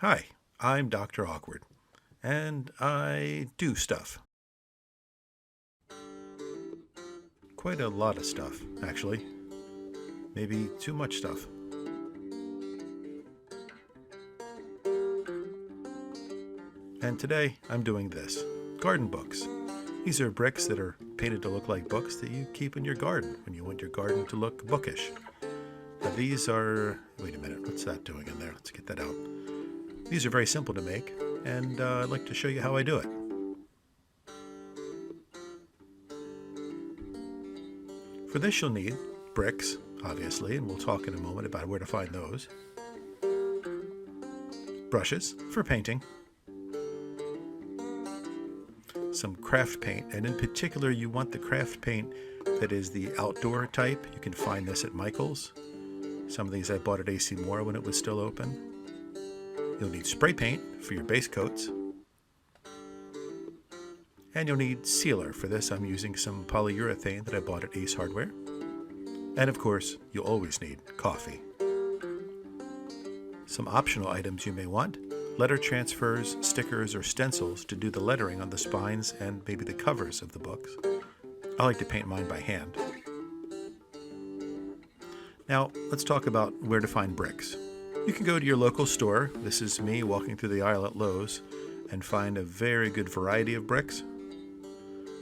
Hi, I'm Dr. Awkward, and I do stuff. Quite a lot of stuff, actually. Maybe too much stuff. And today I'm doing this garden books. These are bricks that are painted to look like books that you keep in your garden when you want your garden to look bookish. Now, these are. Wait a minute, what's that doing in there? Let's get that out. These are very simple to make, and I'd like to show you how I do it. For this, you'll need bricks, obviously, and we'll talk in a moment about where to find those. Brushes for painting. Some craft paint, and in particular, you want the craft paint that is the outdoor type. You can find this at Michael's. Some of these I bought at AC Moore when it was still open. You'll need spray paint for your base coats. And you'll need sealer. For this, I'm using some polyurethane that I bought at Ace Hardware. And of course, you'll always need coffee. Some optional items you may want: letter transfers, stickers, or stencils to do the lettering on the spines and maybe the covers of the books. I like to paint mine by hand. Now, let's talk about where to find bricks. You can go to your local store. This is me walking through the aisle at Lowe's and find a very good variety of bricks.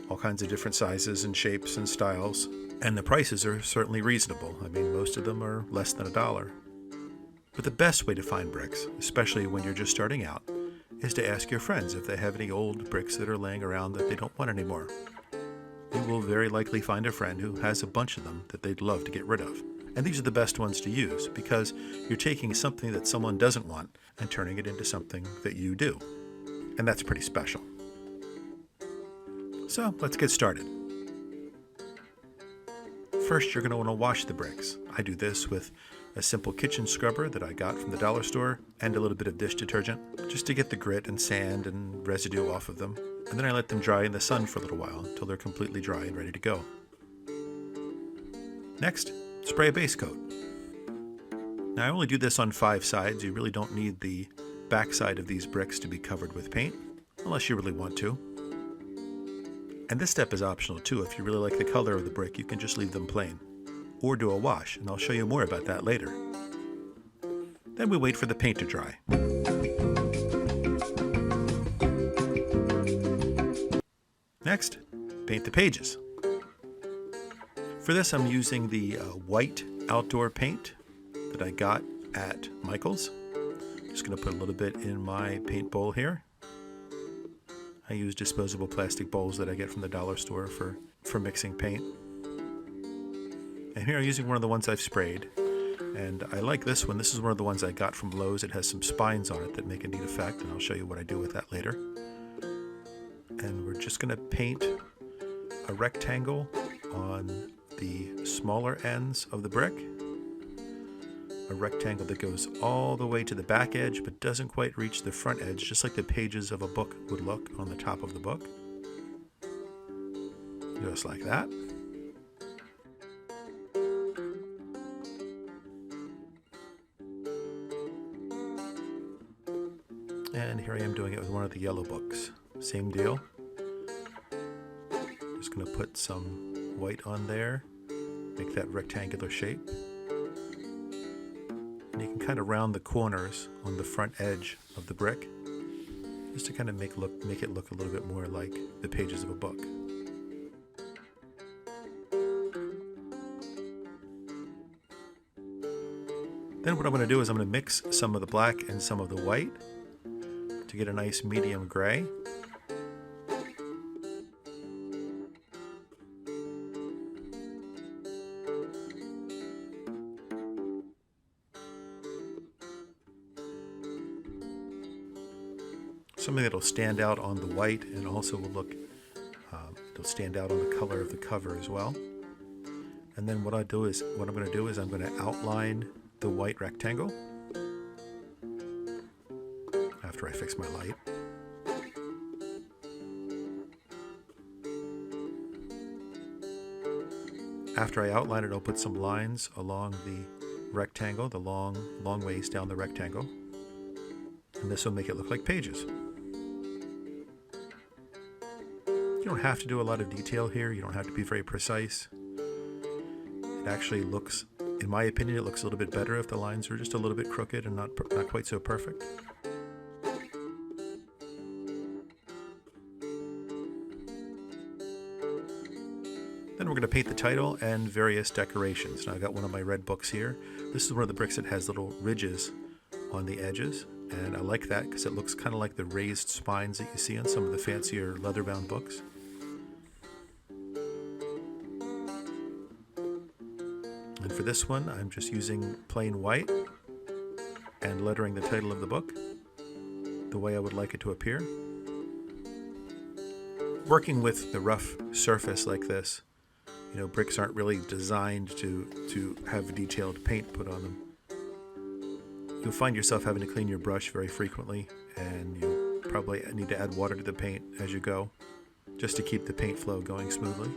All kinds of different sizes and shapes and styles. And the prices are certainly reasonable. I mean, most of them are less than $1. But the best way to find bricks, especially when you're just starting out, is to ask your friends if they have any old bricks that are laying around that they don't want anymore. You will very likely find a friend who has a bunch of them that they'd love to get rid of. And these are the best ones to use because you're taking something that someone doesn't want and turning it into something that you do. And that's pretty special. So let's get started. First, you're going to want to wash the bricks. I do this with a simple kitchen scrubber that I got from the dollar store and a little bit of dish detergent just to get the grit and sand and residue off of them. And then I let them dry in the sun for a little while until they're completely dry and ready to go. Next, spray a base coat. Now I only do this on 5 sides. You really don't need the backside of these bricks to be covered with paint unless you really want to. And this step is optional too. If you really like the color of the brick, you can just leave them plain. Or do a wash, and I'll show you more about that later. Then we wait for the paint to dry. Next, paint the pages. For this, I'm using the white outdoor paint that I got at Michael's. Just going to put a little bit in my paint bowl here. I use disposable plastic bowls that I get from the dollar store for mixing paint. And here I'm using one of the ones I've sprayed. And I like this one. This is one of the ones I got from Lowe's. It has some spines on it that make a neat effect, and I'll show you what I do with that later. And we're just going to paint a rectangle on the smaller ends of the brick. A rectangle that goes all the way to the back edge but doesn't quite reach the front edge, just like the pages of a book would look on the top of the book. Just like that. And here I am doing it with one of the yellow books. Same deal. Just going to put some white on there, make that rectangular shape. And you can kind of round the corners on the front edge of the brick just to kind of make it look a little bit more like the pages of a book. Then what I'm going to do is I'm going to mix some of the black and some of the white to get a nice medium gray. Something that'll stand out on the white and also will look, it'll stand out on the color of the cover as well. And then what I'm going to do is I'm going to outline the white rectangle after I fix my light. After I outline it, I'll put some lines along the rectangle, the long ways down the rectangle. And this will make it look like pages. You don't have to do a lot of detail here. You don't have to be very precise. It actually looks, in my opinion, it looks a little bit better if the lines are just a little bit crooked and not quite so perfect. Then we're going to paint the title and various decorations. Now I've got one of my red books here. This is one of the bricks that has little ridges on the edges, and I like that because it looks kind of like the raised spines that you see on some of the fancier leather-bound books. And for this one, I'm just using plain white and lettering the title of the book the way I would like it to appear. Working with the rough surface like this, you know, bricks aren't really designed to have detailed paint put on them. You'll find yourself having to clean your brush very frequently, and you probably need to add water to the paint as you go, just to keep the paint flow going smoothly.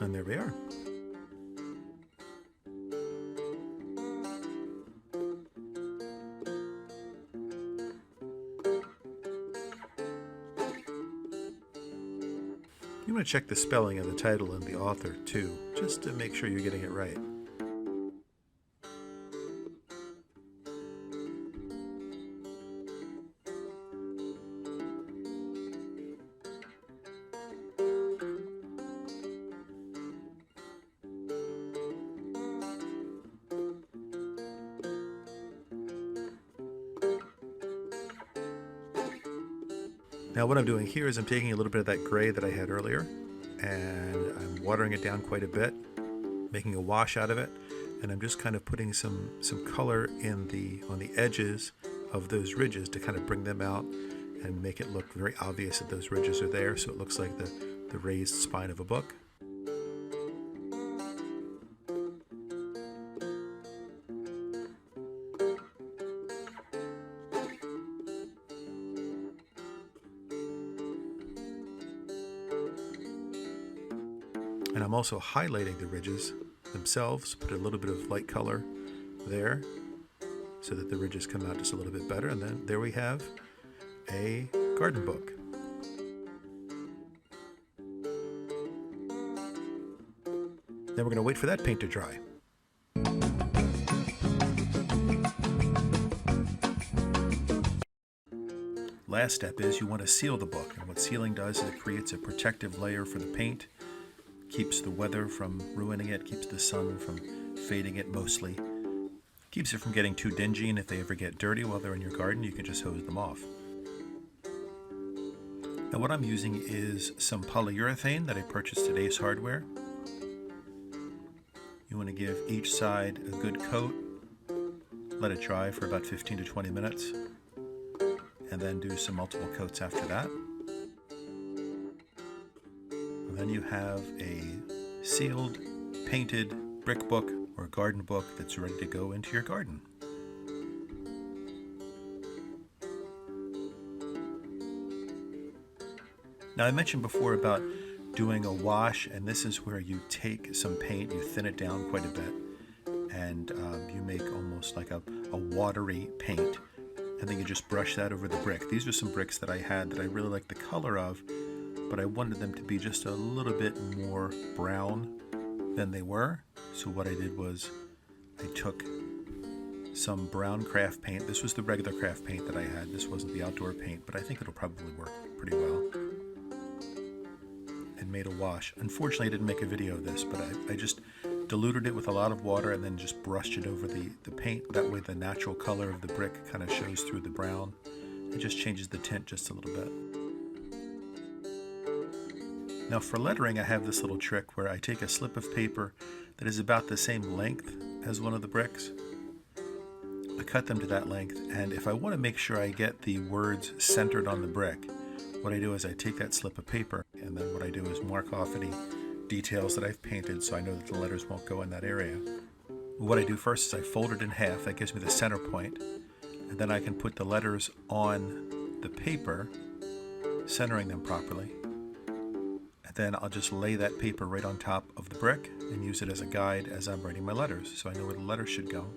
And there we are. You want to check the spelling of the title and the author too, just to make sure you're getting it right. Now what I'm doing here is I'm taking a little bit of that gray that I had earlier, and I'm watering it down quite a bit, making a wash out of it, and I'm just kind of putting some color on the edges of those ridges to kind of bring them out and make it look very obvious that those ridges are there, so it looks like the raised spine of a book. And I'm also highlighting the ridges themselves, put a little bit of light color there so that the ridges come out just a little bit better. And then there we have a garden book. Then we're going to wait for that paint to dry. Last step is you want to seal the book, and what sealing does is it creates a protective layer for the paint, keeps the weather from ruining it, keeps the sun from fading it mostly, keeps it from getting too dingy, and if they ever get dirty while they're in your garden, you can just hose them off. Now what I'm using is some polyurethane that I purchased at Ace Hardware. You want to give each side a good coat, let it dry for about 15 to 20 minutes, and then do some multiple coats after that. Then you have a sealed, painted brick book or garden book that's ready to go into your garden. Now I mentioned before about doing a wash, and this is where you take some paint, you thin it down quite a bit, and you make almost like a watery paint, and then you just brush that over the brick. These are some bricks that I had that I really liked the color of, but I wanted them to be just a little bit more brown than they were. So what I did was I took some brown craft paint. This was the regular craft paint that I had. This wasn't the outdoor paint, but I think it'll probably work pretty well. And made a wash. Unfortunately, I didn't make a video of this, but I just diluted it with a lot of water and then just brushed it over the paint. That way the natural color of the brick kind of shows through the brown. It just changes the tint just a little bit. Now for lettering, I have this little trick where I take a slip of paper that is about the same length as one of the bricks. I cut them to that length, and if I want to make sure I get the words centered on the brick, what I do is I take that slip of paper, and then what I do is mark off any details that I've painted so I know that the letters won't go in that area. What I do first is I fold it in half. That gives me the center point, and then I can put the letters on the paper, centering them properly. And then I'll just lay that paper right on top of the brick and use it as a guide as I'm writing my letters, so I know where the letters should go.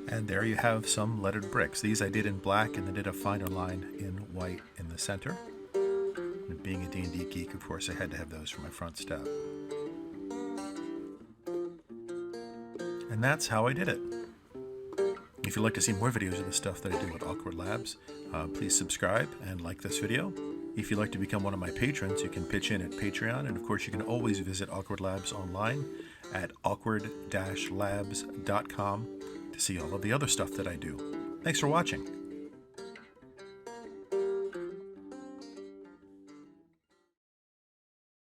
And there you have some lettered bricks. These I did in black, and I did a finer line in white in the center. And being a D&D geek, of course, I had to have those for my front step. And that's how I did it. If you'd like to see more videos of the stuff that I do at Awkward Labs, please subscribe and like this video. If you'd like to become one of my patrons, you can pitch in at Patreon, and of course you can always visit Awkward Labs online at awkward-labs.com to see all of the other stuff that I do. Thanks for watching.